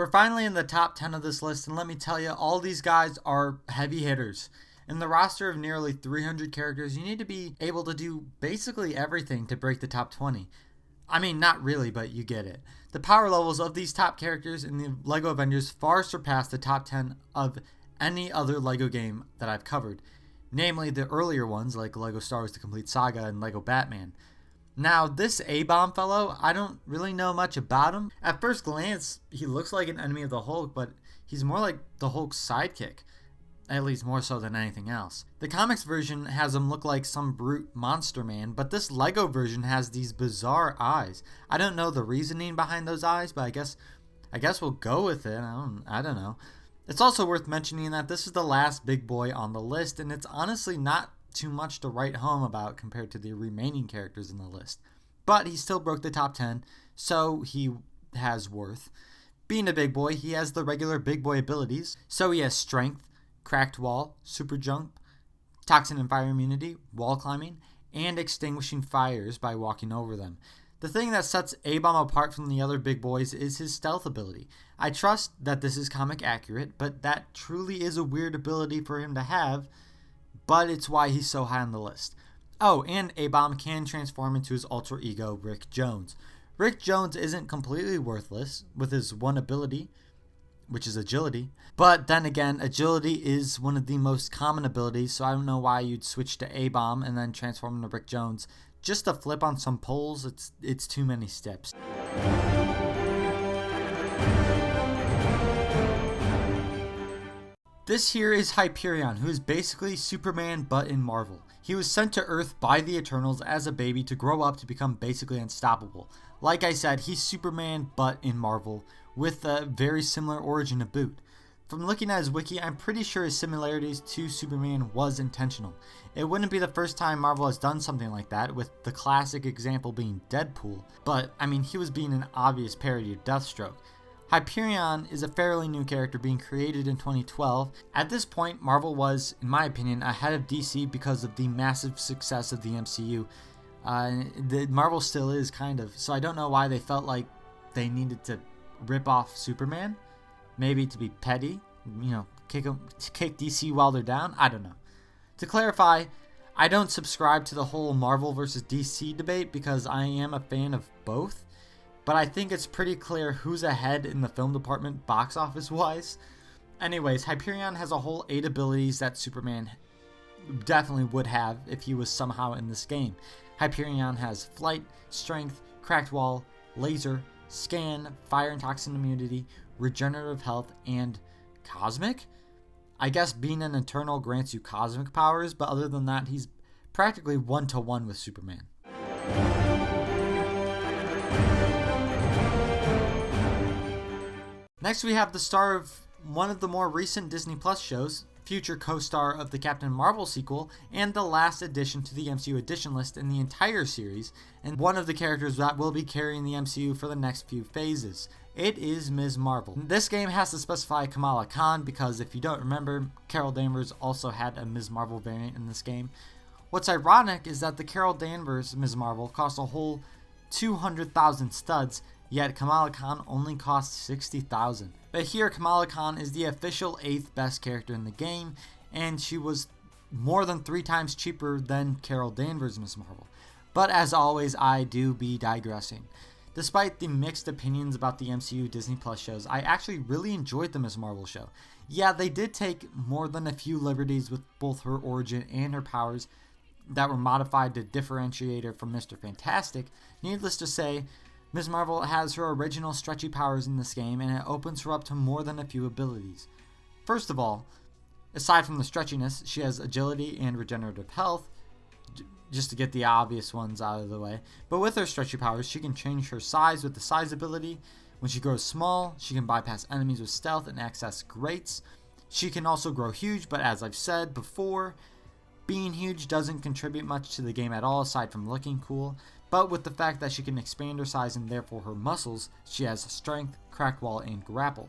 We're finally in the top 10 of this list, and let me tell you, all these guys are heavy hitters. In the roster of nearly 300 characters, you need to be able to do basically everything to break the top 20. I mean, not really, but you get it. The power levels of these top characters in the LEGO Avengers far surpass the top 10 of any other LEGO game that I've covered, namely the earlier ones like LEGO Star Wars The Complete Saga and LEGO Batman. Now, this A-Bomb fellow, I don't really know much about him. At first glance, he looks like an enemy of the Hulk, but he's more like the Hulk's sidekick. At least more so than anything else. The comics version has him look like some brute monster man, but this LEGO version has these bizarre eyes. I don't know the reasoning behind those eyes, but I guess we'll go with it. I don't know. It's also worth mentioning that this is the last big boy on the list, and it's honestly not too much to write home about compared to the remaining characters in the list. But he still broke the top 10, so he has worth. Being a big boy, he has the regular big boy abilities, so he has strength, cracked wall, super jump, toxin and fire immunity, wall climbing, and extinguishing fires by walking over them. The thing that sets A-Bomb apart from the other big boys is his stealth ability. I trust that this is comic accurate, but that truly is a weird ability for him to have, but it's why he's so high on the list. Oh, and A-Bomb can transform into his alter ego, Rick Jones. Rick Jones isn't completely worthless with his one ability, which is agility. But then again, agility is one of the most common abilities, so I don't know why you'd switch to A-Bomb and then transform into Rick Jones. Just to flip on some poles, it's too many steps. This here is HYPERION, who is basically Superman but in Marvel. He was sent to Earth by the Eternals as a baby to grow up to become basically unstoppable. Like I said, he's Superman but in Marvel, with a very similar origin to boot. From looking at his wiki, I'm pretty sure his similarities to Superman was intentional. It wouldn't be the first time Marvel has done something like that, with the classic example being Deadpool, but I mean, he was being an obvious parody of Deathstroke. HYPERION is a fairly new character being created in 2012. At this point, Marvel was, in my opinion, ahead of DC because of the massive success of the MCU. Marvel still is, kind of, so I don't know why they felt like they needed to rip off Superman. Maybe to be petty, kick DC while they're down. I don't know. To clarify, I don't subscribe to the whole Marvel versus DC debate because I am a fan of both. But I think it's pretty clear who's ahead in the film department box office wise. Anyways, HYPERION has a whole 8 abilities that Superman definitely would have if he was somehow in this game. HYPERION has flight, strength, cracked wall, laser, scan, fire and toxin immunity, regenerative health, and cosmic? I guess being an Eternal grants you cosmic powers, but other than that, he's practically one-to-one with Superman. Next we have the star of one of the more recent Disney Plus shows, future co-star of the Captain Marvel sequel, and the last addition to the MCU edition list in the entire series, and one of the characters that will be carrying the MCU for the next few phases. It is Ms. Marvel. This game has to specify Kamala Khan because if you don't remember, Carol Danvers also had a Ms. Marvel variant in this game. What's ironic is that the Carol Danvers Ms. Marvel cost a whole 200,000 studs, yet Kamala Khan only costs 60,000. But here Kamala Khan is the official 8th best character in the game, and she was more than 3 times cheaper than Carol Danvers Ms. Marvel. But as always, I do be digressing. Despite the mixed opinions about the MCU Disney Plus shows, I actually really enjoyed the Ms. Marvel show. Yeah, they did take more than a few liberties with both her origin and her powers that were modified to differentiate her from Mr. Fantastic. Needless to say, Ms. Marvel has her original stretchy powers in this game, and it opens her up to more than a few abilities. First of all, aside from the stretchiness, she has agility and regenerative health, just to get the obvious ones out of the way. But with her stretchy powers, she can change her size with the size ability. When she grows small, she can bypass enemies with stealth and access grates. She can also grow huge, but as I've said before, being huge doesn't contribute much to the game at all aside from looking cool. But with the fact that she can expand her size and therefore her muscles, she has strength, cracked wall, and grapple.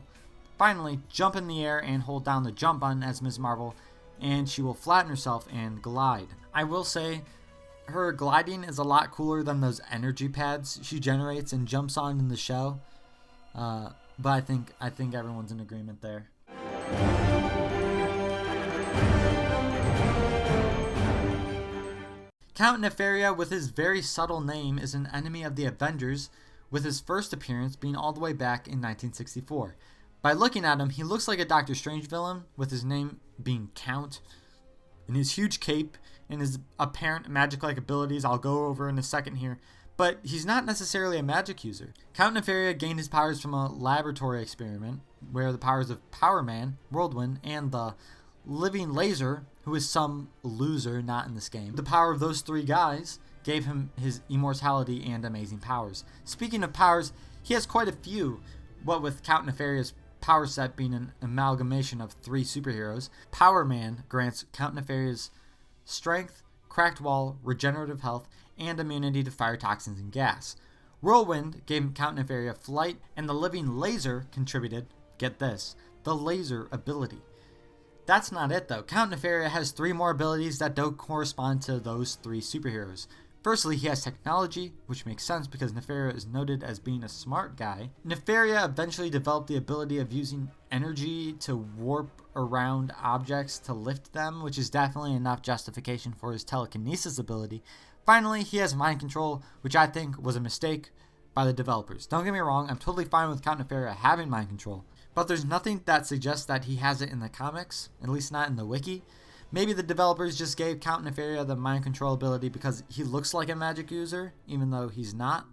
Finally, jump in the air and hold down the jump button as Ms. Marvel, and she will flatten herself and glide. I will say, her gliding is a lot cooler than those energy pads she generates and jumps on in the show. but I think everyone's in agreement there. Count Nefaria, with his very subtle name, is an enemy of the Avengers, with his first appearance being all the way back in 1964. By looking at him, he looks like a Doctor Strange villain, with his name being Count. And his huge cape and his apparent magic-like abilities I'll go over in a second here, but he's not necessarily a magic user. Count Nefaria gained his powers from a laboratory experiment, where the powers of Power Man, Whirlwind, and the Living Laser, who is some loser not in this game, the power of those three guys gave him his immortality and amazing powers. Speaking of powers, he has quite a few, what with Count Nefaria's power set being an amalgamation of three superheroes. Power Man grants Count Nefaria's strength, cracked wall, regenerative health, and immunity to fire, toxins, and gas. Whirlwind gave Count Nefaria flight, and the Living Laser contributed, get this, the laser ability. That's not it though. Count Nefaria has three more abilities that don't correspond to those three superheroes. Firstly, he has technology, which makes sense because Nefaria is noted as being a smart guy. Nefaria eventually developed the ability of using energy to warp around objects to lift them, which is definitely enough justification for his telekinesis ability. Finally, he has mind control, which I think was a mistake by the developers. Don't get me wrong, I'm totally fine with Count Nefaria having mind control, but there's nothing that suggests that he has it in the comics, at least not in the wiki. Maybe the developers just gave Count Nefaria the mind control ability because he looks like a magic user, even though he's not.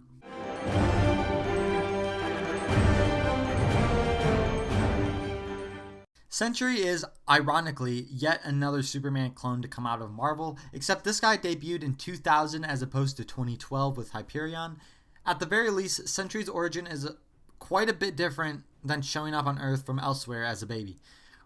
Sentry is, ironically, yet another Superman clone to come out of Marvel, except this guy debuted in 2000 as opposed to 2012 with HYPERION. At the very least, Sentry's origin is quite a bit different than showing up on Earth from elsewhere as a baby.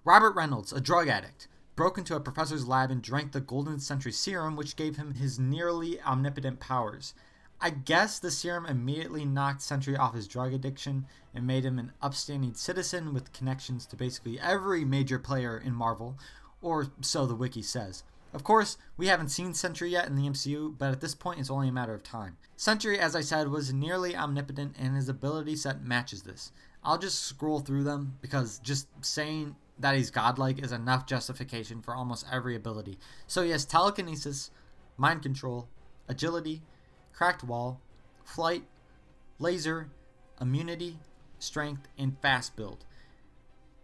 Robert Reynolds, a drug addict, broke into a professor's lab and drank the Golden Sentry serum, which gave him his nearly omnipotent powers. I guess the serum immediately knocked Sentry off his drug addiction and made him an upstanding citizen with connections to basically every major player in Marvel, or so the wiki says. Of course, we haven't seen Sentry yet in the MCU, but at this point it's only a matter of time. Sentry, as I said, was nearly omnipotent, and his ability set matches this. I'll just scroll through them because just saying that he's godlike is enough justification for almost every ability. So he has telekinesis, mind control, agility, cracked wall, flight, laser, immunity, strength, and fast build.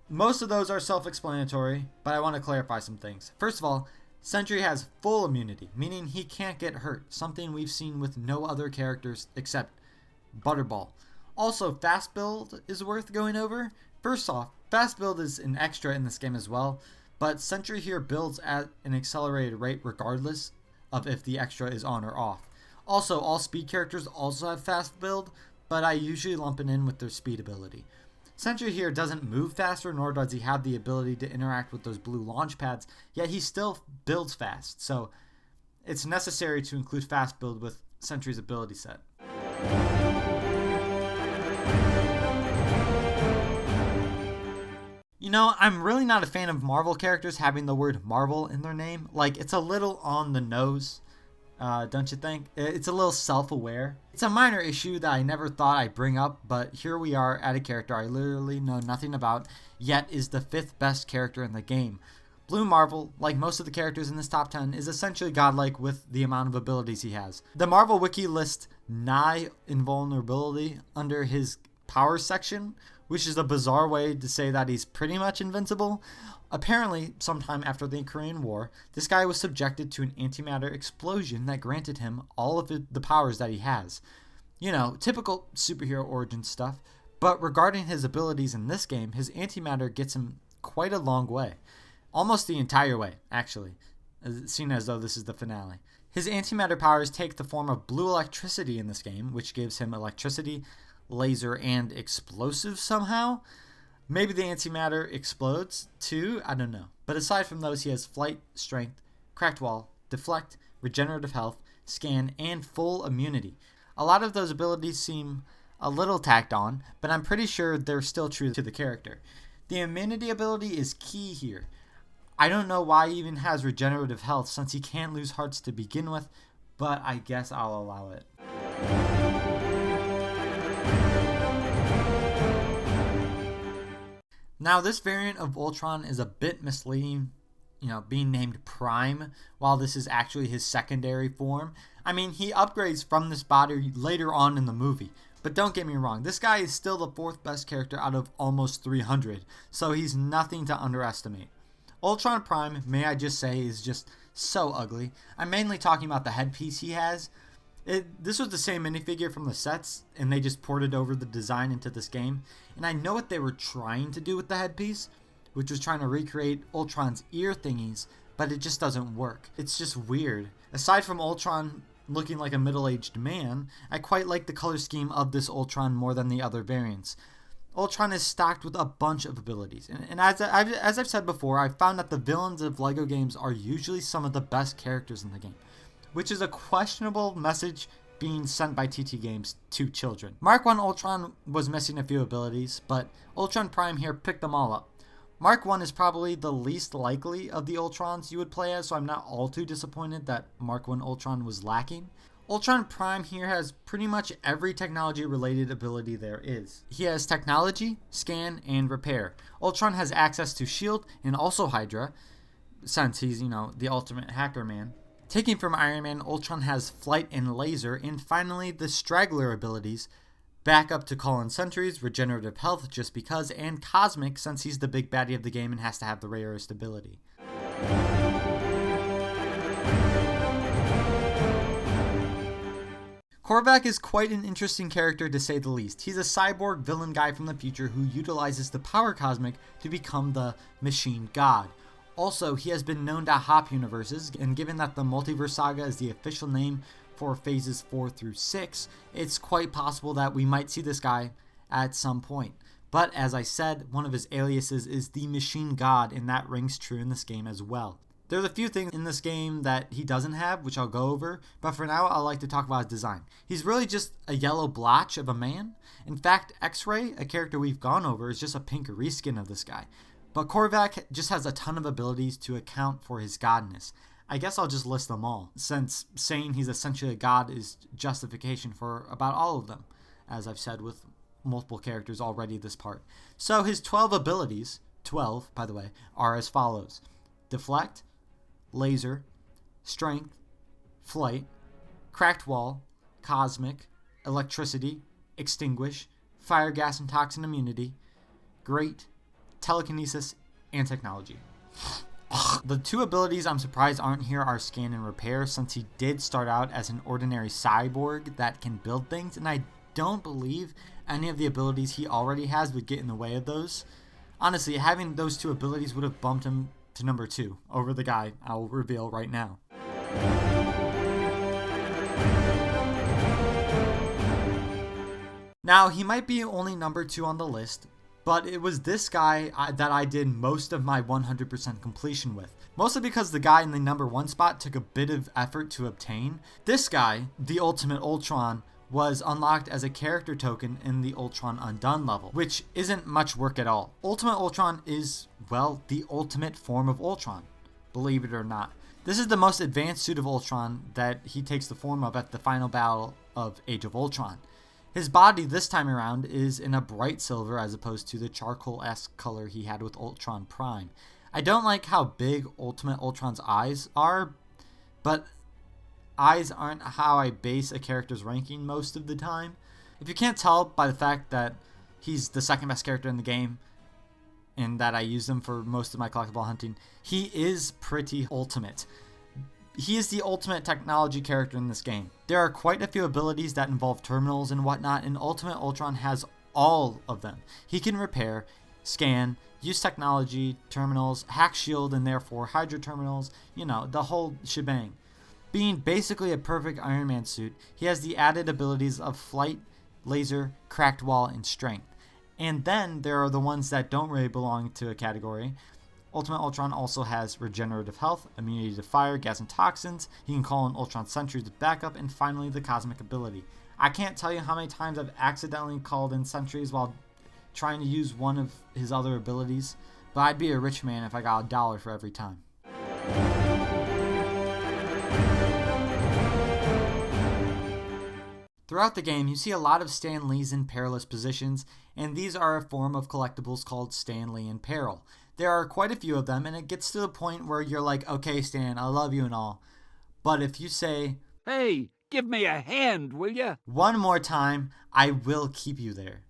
Most of those are self-explanatory, but I want to clarify some things. First of all, Sentry has full immunity, meaning he can't get hurt, something we've seen with no other characters except Butterball. Also, fast build is worth going over. First off, fast build is an extra in this game as well, but Sentry here builds at an accelerated rate regardless of if the extra is on or off. Also, all speed characters also have fast build, but I usually lump it in with their speed ability. Sentry here doesn't move faster, nor does he have the ability to interact with those blue launch pads, yet he still builds fast, so it's necessary to include fast build with Sentry's ability set. You know, I'm really not a fan of Marvel characters having the word Marvel in their name. Like, it's a little on the nose, don't you think? It's a little self-aware. It's a minor issue that I never thought I'd bring up, but here we are at a character I literally know nothing about, yet is the 5th best character in the game. Blue Marvel, like most of the characters in this top 10, is essentially godlike with the amount of abilities he has. The Marvel Wiki lists nigh invulnerability under his power section, which is a bizarre way to say that he's pretty much invincible. Apparently, sometime after the Korean War, this guy was subjected to an antimatter explosion that granted him all of the powers that he has. You know, typical superhero origin stuff, but regarding his abilities in this game, his antimatter gets him quite a long way. Almost the entire way, actually, seen as though this is the finale. His antimatter powers take the form of blue electricity in this game, which gives him electricity, laser, and explosive somehow. Maybe the antimatter explodes too, I don't know. But aside from those, he has flight, strength, cracked wall, deflect, regenerative health, scan, and full immunity. A lot of those abilities seem a little tacked on, but I'm pretty sure they're still true to the character. The immunity ability is key here. I don't know why he even has regenerative health since he can't lose hearts to begin with, but I guess I'll allow it. Now, this variant of Ultron is a bit misleading, being named Prime, while this is actually his secondary form. I mean, he upgrades from this body later on in the movie, but don't get me wrong, this guy is still the 4th best character out of almost 300, so he's nothing to underestimate. Ultron Prime, may I just say, is just so ugly. I'm mainly talking about the headpiece he has. This was the same minifigure from the sets, and they just ported over the design into this game. And I know what they were trying to do with the headpiece, which was trying to recreate Ultron's ear thingies, but it just doesn't work. It's just weird. Aside from Ultron looking like a middle-aged man, I quite like the color scheme of this Ultron more than the other variants. Ultron is stocked with a bunch of abilities, and as I've said before, I've found that the villains of LEGO games are usually some of the best characters in the game, which is a questionable message being sent by TT Games to children. Mark 1 Ultron was missing a few abilities, but Ultron Prime here picked them all up. Mark 1 is probably the least likely of the Ultrons you would play as, so I'm not all too disappointed that Mark 1 Ultron was lacking. Ultron Prime here has pretty much every technology related ability there is. He has technology, scan, and repair. Ultron has access to shield and also Hydra, since he's, the ultimate hacker man. Taking from Iron Man, Ultron has flight and laser, and finally the straggler abilities, back up to call in sentries, regenerative health just because, and cosmic since he's the big baddie of the game and has to have the rarest ability. Korvac is quite an interesting character to say the least. He's a cyborg villain guy from the future who utilizes the power cosmic to become the machine god. Also, he has been known to hop universes, and given that the Multiverse Saga is the official name for phases 4 through 6, it's quite possible that we might see this guy at some point. But as I said, one of his aliases is the Machine God, and that rings true in this game as well. There's a few things in this game that he doesn't have, which I'll go over, but for now I'd like to talk about his design. He's really just a yellow blotch of a man. In fact, X-Ray, a character we've gone over, is just a pink reskin of this guy. But Korvac just has a ton of abilities to account for his godness. I guess I'll just list them all, since saying he's essentially a god is justification for about all of them, as I've said with multiple characters already this part. So his 12 abilities, 12 by the way, are as follows: Deflect, Laser, Strength, Flight, Cracked Wall, Cosmic, Electricity, Extinguish, Fire, Gas, and Toxin Immunity, Great, Telekinesis, and Technology. The 2 abilities I'm surprised aren't here are Scan and Repair, since he did start out as an ordinary cyborg that can build things, and I don't believe any of the abilities he already has would get in the way of those. Honestly, having those 2 abilities would have bumped him to number 2 over the guy I'll reveal right now. Now, he might be only number 2 on the list, but it was this guy that I did most of my 100% completion with. Mostly because the guy in the number 1 spot took a bit of effort to obtain. This guy, the Ultimate Ultron, was unlocked as a character token in the Ultron Undone level, which isn't much work at all. Ultimate Ultron is, well, the ultimate form of Ultron, believe it or not. This is the most advanced suit of Ultron that he takes the form of at the final battle of Age of Ultron. His body this time around is in a bright silver as opposed to the charcoal-esque color he had with Ultron Prime. I don't like how big Ultimate Ultron's eyes are, but eyes aren't how I base a character's ranking most of the time. If you can't tell by the fact that he's the 2nd best character in the game and that I use him for most of my collectible hunting, he is pretty ultimate. He is the ultimate technology character in this game. There are quite a few abilities that involve terminals and whatnot, and Ultimate Ultron has all of them. He can repair, scan, use technology, terminals, hack shield, and therefore Hydra terminals, the whole shebang. Being basically a perfect Iron Man suit, he has the added abilities of flight, laser, cracked wall, and strength. And then there are the ones that don't really belong to a category. Ultimate Ultron also has regenerative health, immunity to fire, gas, and toxins. He can call in Ultron sentries with backup, and finally the cosmic ability. I can't tell you how many times I've accidentally called in sentries while trying to use one of his other abilities, but I'd be a rich man if I got $1 for every time. Throughout the game, you see a lot of Stan Lees in perilous positions, and these are a form of collectibles called Stan Lee in Peril. There are quite a few of them, and it gets to the point where you're like, okay, Stan, I love you and all, but if you say, "Hey, give me a hand, will ya?" one more time, I will keep you there.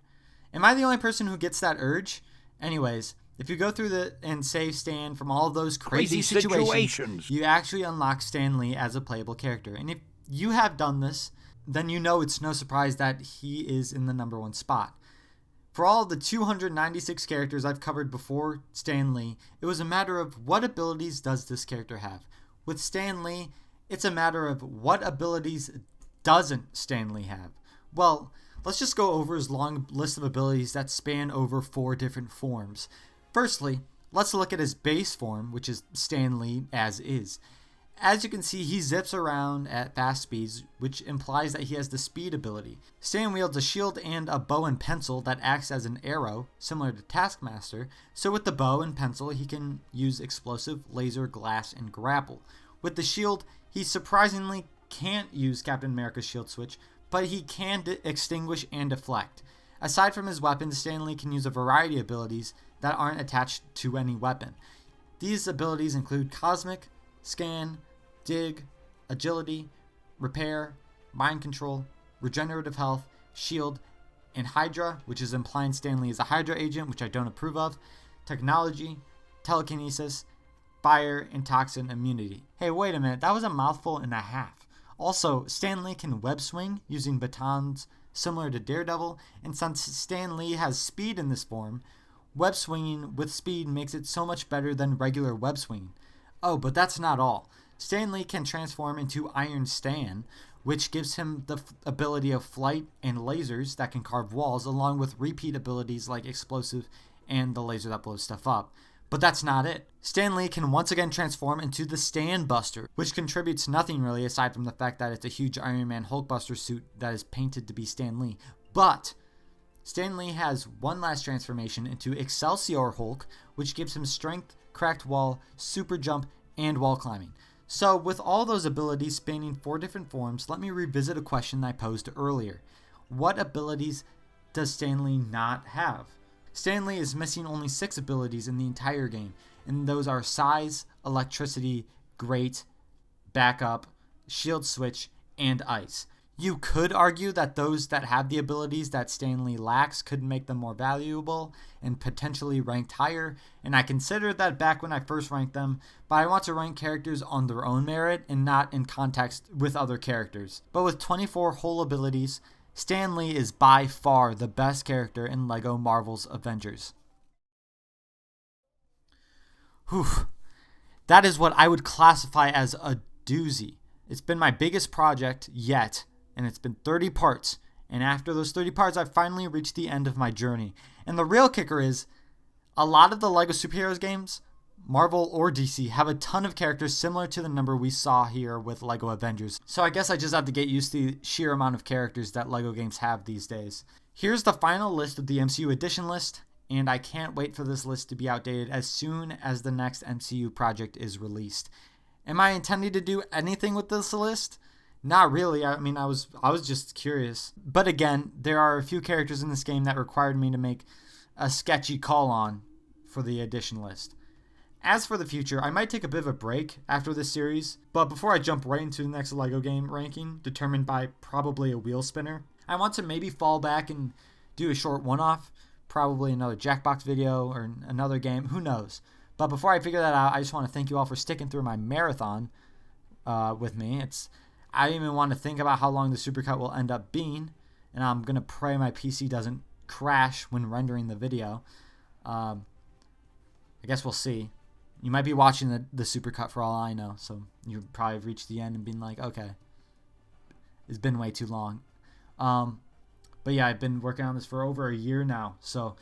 Am I the only person who gets that urge? Anyways, if you go through and save Stan from all of those crazy situations, you actually unlock Stan Lee as a playable character. And if you have done this, then you know it's no surprise that he is in the number 1 spot. For all of the 296 characters I've covered before Stan Lee, it was a matter of what abilities does this character have. With Stan Lee, it's a matter of what abilities doesn't Stan Lee have. Well, let's just go over his long list of abilities that span over 4 different forms. Firstly, let's look at his base form, which is Stan Lee as is. As you can see, he zips around at fast speeds, which implies that he has the speed ability. Stan wields a shield and a bow and pencil that acts as an arrow, similar to Taskmaster, so with the bow and pencil he can use explosive, laser, glass, and grapple. With the shield, he surprisingly can't use Captain America's shield switch, but he can extinguish and deflect. Aside from his weapons, Stan Lee can use a variety of abilities that aren't attached to any weapon. These abilities include Cosmic, Scan, Dig, Agility, Repair, Mind Control, Regenerative Health, Shield, and Hydra, which is implying Stan Lee is a Hydra agent, which I don't approve of, Technology, Telekinesis, Fire, and Toxin Immunity. Hey, wait a minute, that was a mouthful and a half. Also, Stan Lee can web swing using batons similar to Daredevil, and since Stan Lee has speed in this form, web swinging with speed makes it so much better than regular web swinging. Oh, but that's not all. Stan Lee can transform into Iron Stan, which gives him the ability of flight and lasers that can carve walls, along with repeat abilities like explosive and the laser that blows stuff up. But that's not it. Stan Lee can once again transform into the Stan Buster, which contributes nothing really aside from the fact that it's a huge Iron Man Hulkbuster suit that is painted to be Stan Lee. But Stan Lee has one last transformation into Excelsior Hulk, which gives him strength, cracked wall, super jump, and wall climbing. So with all those abilities spanning 4 different forms, let me revisit a question I posed earlier. What abilities does Stan Lee not have? Stan Lee is missing only 6 abilities in the entire game, and those are Size, Electricity, Great, Backup, Shield Switch, and Ice. You could argue that those that have the abilities that Stan Lee lacks could make them more valuable and potentially ranked higher, and I considered that back when I first ranked them, but I want to rank characters on their own merit and not in context with other characters. But with 24 whole abilities, Stan Lee is by far the best character in LEGO Marvel's Avengers. Whew. That is what I would classify as a doozy. It's been my biggest project yet, and it's been 30 parts. And after those 30 parts, I've finally reached the end of my journey. And the real kicker is, a lot of the LEGO superheroes games, Marvel or DC, have a ton of characters similar to the number we saw here with LEGO Avengers. So I guess I just have to get used to the sheer amount of characters that LEGO games have these days. Here's the final list of the MCU edition list, and I can't wait for this list to be outdated as soon as the next MCU project is released. Am I intending to do anything with this list? Not really. I mean, I was just curious. But again, there are a few characters in this game that required me to make a sketchy call on for the edition list. As for the future, I might take a bit of a break after this series, but before I jump right into the next LEGO game ranking, determined by probably a wheel spinner, I want to maybe fall back and do a short one-off, probably another Jackbox video or another game, who knows. But before I figure that out, I just want to thank you all for sticking through my marathon with me. I don't even want to think about how long the supercut will end up being, and I'm going to pray my PC doesn't crash when rendering the video. I guess we'll see. You might be watching the supercut for all I know, so you probably reached the end and been like, okay, it's been way too long. But yeah, I've been working on this for over a year now, so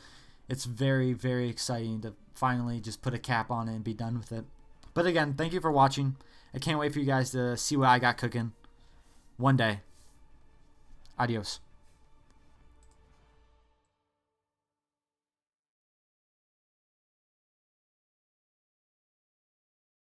it's very, very exciting to finally just put a cap on it and be done with it. But again, thank you for watching. I can't wait for you guys to see what I got cooking one day. Adios.